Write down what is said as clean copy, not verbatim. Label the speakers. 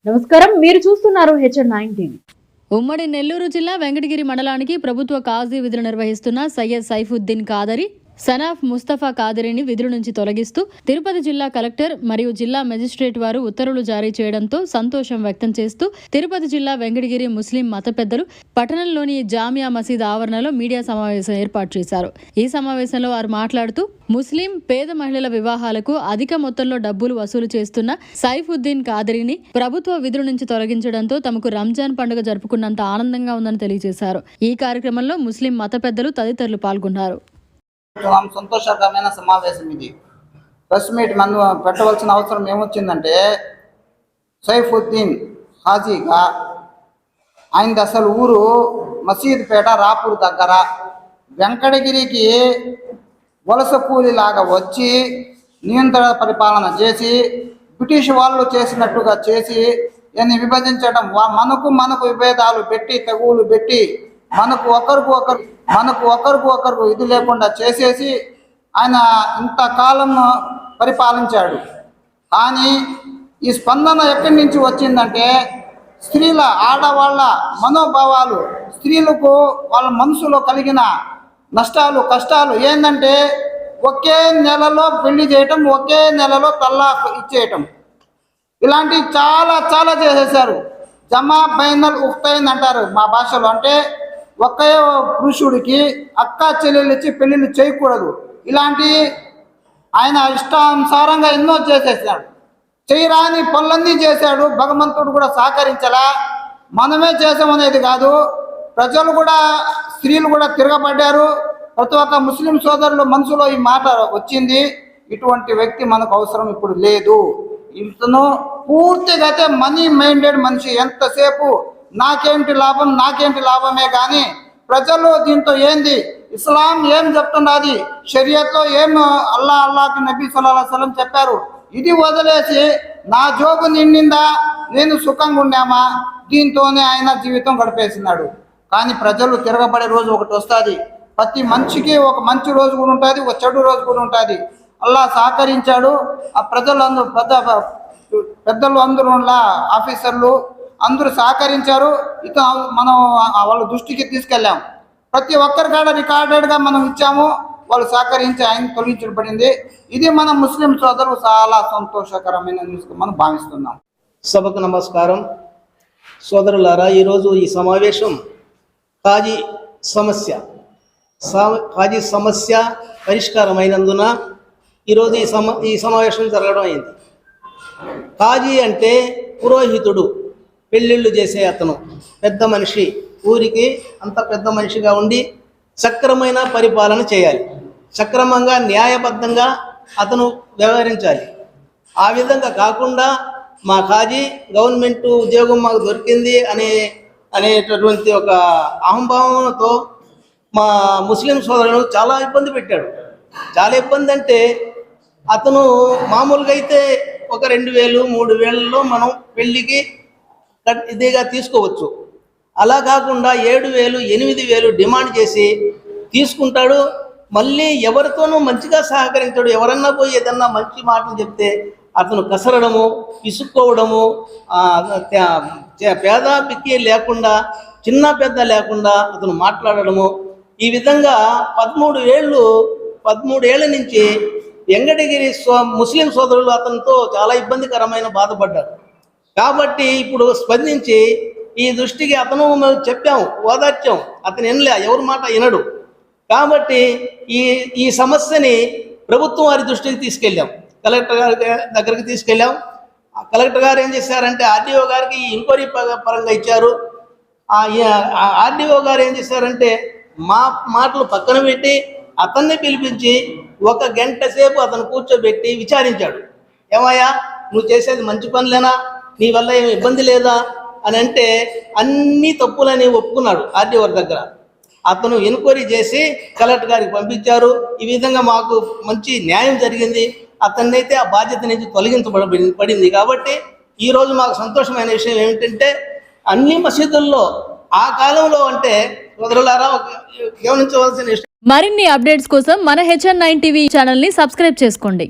Speaker 1: నమస్కారం, మీరు చూస్తున్నారు హెచ్ఎన్9 టీవీ.
Speaker 2: ఉమ్మడి నెల్లూరు జిల్లా వెంకటగిరి మండలానికి ప్రభుత్వ కాజీ విధులు నిర్వహిస్తున్న సయ్యద్ సైఫుద్దీన్ కాదరి సనాఫ్ ముస్తఫా కాదరిని విధుల నుంచి తొలగిస్తూ తిరుపతి జిల్లా కలెక్టర్ మరియు జిల్లా మెజిస్ట్రేట్ వారు ఉత్తర్వులు జారీ చేయడంతో సంతోషం వ్యక్తం చేస్తూ తిరుపతి జిల్లా వెంకటగిరి ముస్లిం మత పెద్దలు పట్టణంలోని జామియా మసీద్ ఆవరణలో మీడియా సమావేశం ఏర్పాటు చేశారు. ఈ సమావేశంలో వారు మాట్లాడుతూ ముస్లిం పేద మహిళల వివాహాలకు అధిక మొత్తంలో డబ్బులు వసూలు చేస్తున్న సైఫుద్దీన్ కాదరిని ప్రభుత్వ విధుల నుంచి తొలగించడంతో తమకు రంజాన్ పండుగ జరుపుకున్నంత ఆనందంగా ఉందని తెలియజేశారు. ఈ కార్యక్రమంలో ముస్లిం మత పెద్దలు తదితరులు పాల్గొన్నారు.
Speaker 3: సంతోషకరమైన సమావేశం ఇది. ప్రెస్ మీట్ మనం పెట్టవలసిన అవసరం ఏమొచ్చిందంటే, సైఫుద్దీన్ హాజీగా ఆయనది అసలు ఊరు మసీద్పేట రాపూర్ దగ్గర. వెంకటగిరికి వలస కూలిలాగా వచ్చి నియంత్రణ పరిపాలన చేసి బ్రిటిష్ వాళ్ళు చేసినట్టుగా చేసి దీన్ని విభజించడం, మనకు విభేదాలు పెట్టి తెగులు పెట్టి మనకు ఒకరికి ఇది లేకుండా చేసేసి ఆయన ఇంతకాలం పరిపాలించాడు. కానీ ఈ స్పందన ఎక్కడి నుంచి వచ్చిందంటే, స్త్రీల ఆడవాళ్ళ మనోభావాలు, స్త్రీలకు వాళ్ళ మనసులో కలిగిన నష్టాలు కష్టాలు ఏంటంటే, ఒకే నెలలో పెళ్లి చేయటం, ఒకే నెలలో తల్లాక్ ఇచ్చేయటం, ఇలాంటివి చాలా చాలా చేసేసారు. జమా బైనల్ ఉఖ్తైన్ అంటారు మా భాషలో. అంటే ఒకే పురుషుడికి అక్క చెల్లెలు ఇచ్చి పెళ్ళిళ్ళు చేయకూడదు. ఇలాంటి ఆయన ఇష్టానుసారంగా ఎన్నో చేసేసాడు. చేయరాని పనులన్నీ చేశాడు. భగవంతుడు కూడా సహకరించలా. మనమే చేసామనేది కాదు, ప్రజలు కూడా, స్త్రీలు కూడా తిరగబడ్డారు. ప్రతి ఒక్క ముస్లిం సోదరుల మనసులో ఈ మాట వచ్చింది, ఇటువంటి వ్యక్తి మనకు అవసరం ఇప్పుడు లేదు. ఇతను పూర్తిగా అయితే మనీ మైండెడ్ మనిషి. ఎంతసేపు నాకేంటి లాభమే కానీ ప్రజలు దీంతో ఏంది, ఇస్లాం ఏం చెప్తున్నది, షరియత్లో ఏం అల్లాహ్కి నబీ సల్లల్లాహు అలైహి వసల్లం చెప్పారు, ఇది వదిలేసి నా జోబు నిండిందా, నేను సుఖంగా ఉన్నామా, దీంతోనే ఆయన జీవితం గడిపేసినాడు. కానీ ప్రజలు తిరగబడే రోజు ఒకటి వస్తుంది. ప్రతి మనిషికి ఒక మంచి రోజు కూడా ఉంటుంది, ఒక చెడు రోజు కూడా ఉంటుంది. అల్లాహ్ సహకరించాడు. ఆ ప్రజలందరూ పెద్దలు అందరూ ఆఫీసర్లు అందరూ సహకరించారు. ఇక మనం వాళ్ళ దృష్టికి తీసుకెళ్ళాం. ప్రతి ఒక్కరి కాడ రికార్డెడ్గా మనం ఇచ్చాము. వాళ్ళు సహకరించి ఆయన తొలగించబడింది. ఇది మన ముస్లిం సోదరులు చాలా సంతోషకరమైన న్యూస్గా మనం భావిస్తున్నాం.
Speaker 4: సభకు నమస్కారం. సోదరులారా, ఈరోజు ఈ సమావేశం కాజీ సమస్య పరిష్కారమైనందున ఈరోజు ఈ సమావేశం జరగడం అయింది. కాజీ అంటే పురోహితుడు, పెళ్ళిళ్ళు చేసే అతను, పెద్ద మనిషి, ఊరికి అంత పెద్ద మనిషిగా ఉండి సక్రమైన పరిపాలన చేయాలి. సక్రమంగా న్యాయబద్ధంగా అతను వ్యవహరించాలి. ఆ విధంగా కాకుండా మా కాజీ గవర్నమెంట్ ఉద్యోగం మాకు దొరికింది అనేటటువంటి ఒక అహంభావంతో మా ముస్లిం సోదరులను చాలా ఇబ్బంది పెట్టాడు. చాలా ఇబ్బంది అంటే, అతను మామూలుగా అయితే ఒక 2000, 3000లో మనం పెళ్ళికి ఇదిగా తీసుకోవచ్చు. అలా కాకుండా 7000, 8000 డిమాండ్ చేసి తీసుకుంటాడు. మళ్ళీ ఎవరితోనూ మంచిగా సహకరించాడు. ఎవరన్నా పోయి ఏదన్నా మంచి మాటలు చెప్తే అతను కసరడము, విసుక్కోవడము, పేద పిక్కి లేకుండా, చిన్న పెద్ద లేకుండా అతను మాట్లాడడము. ఈ విధంగా 13 ఏళ్ళ నుంచి వెంకటగిరి ముస్లిం సోదరులు అతనితో చాలా ఇబ్బందికరమైన బాధపడ్డారు. కాబట్టి ఇప్పుడు స్పందించి ఈ దృష్టికి అతను చెప్పాము, ఓదార్చాం. అతను వినలే, ఎవరి మాట వినడు. కాబట్టి ఈ సమస్యని ప్రభుత్వం వారి దృష్టికి తీసుకెళ్ళాం, కలెక్టర్ గారి దగ్గరికి తీసుకెళ్ళాం. కలెక్టర్ గారు ఏం చేశారంటే, ఆర్డీఓ గారికి ఎంక్వైరీ పరంగా ఇచ్చారు. ఆర్డీఓ గారు ఏం చేశారంటే, మా మాటలు పక్కన పెట్టి అతన్ని పిలిపించి 1 గంట సేపు అతను కూర్చోబెట్టి విచారించాడు. ఏమయ్యా, నువ్వు చేసేది మంచి పనులేనా, నీ వల్ల ఏమి ఇబ్బంది లేదా అని అంటే అన్ని తప్పులని ఒప్పుకున్నాడు. ఆర్డీఓ దగ్గర అతను ఎంక్వైరీ చేసి కలెక్టర్ గారికి పంపించారు. ఈ విధంగా మాకు మంచి న్యాయం జరిగింది. అతన్ని అయితే ఆ బాధ్యత నుంచి తొలగించబడింది. కాబట్టి ఈరోజు మాకు సంతోషమైన విషయం ఏమిటంటే, అన్ని మసీదుల్లో ఆ కాలంలో అంటే సోదరులారా గమనించవలసిన విషయం.
Speaker 2: మరిన్ని అప్డేట్స్ కోసం మన హెచ్ఎన్9 టీవీ ఛానల్ని సబ్స్క్రైబ్ చేసుకోండి.